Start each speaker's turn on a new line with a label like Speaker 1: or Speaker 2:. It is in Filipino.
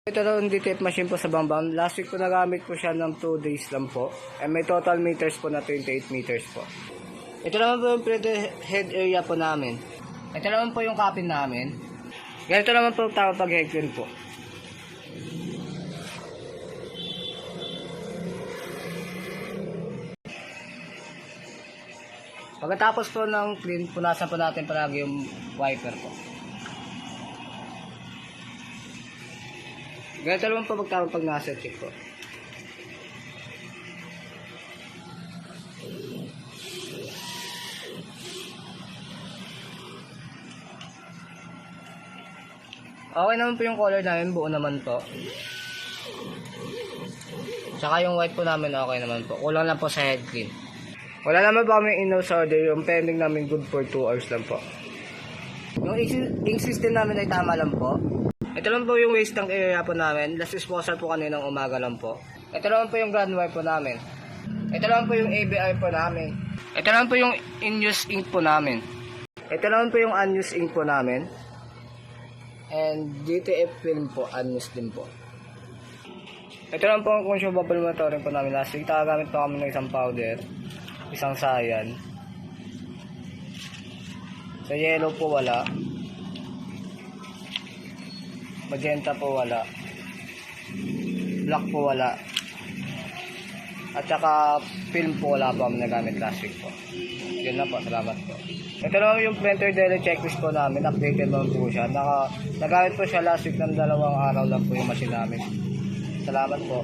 Speaker 1: Ito daw yung tape machine po sa Bambang. Last week po nagamit po siya ng 2 days lang po. And may total meters po na 28 meters po. Ito naman po yung printed head area po namin. Ito naman po yung capin namin. Ganito naman po tawag pag head clean po. Pagkatapos po ng clean, punasan po natin palagi yung wiper po. Ganito naman po magtawag pag nasa check po. Okay naman po yung color namin, buo naman po. Tsaka yung white po namin okay naman po. Kulang lang po sa head clean. Wala naman po kami in-house order, yung pending namin good for 2 hours lang po. Yung ink system namin ay tama lang po. Ito lang po yung waste tank area po namin. Last disposal po kaninang umaga lang po. Ito lang po yung ground wire po namin. Ito lang po yung ABI po namin. Ito lang po yung in-use ink po namin. Ito lang po yung unused ink po namin. And GTF film po, unused din po. Ito lang po ang consumable monitoring po namin. Last week, nakagamit po kami ng isang powder, isang sayan. Sa yellow po wala. Magenta po wala. Black po wala. At saka film po wala po kami nagamit last week po. Yun na po, salamat po. Ito naman yung printer daily checklist po namin. Updated naman po siya. Nagamit po siya last week ng 2 araw lang po yung machine namin. Salamat po.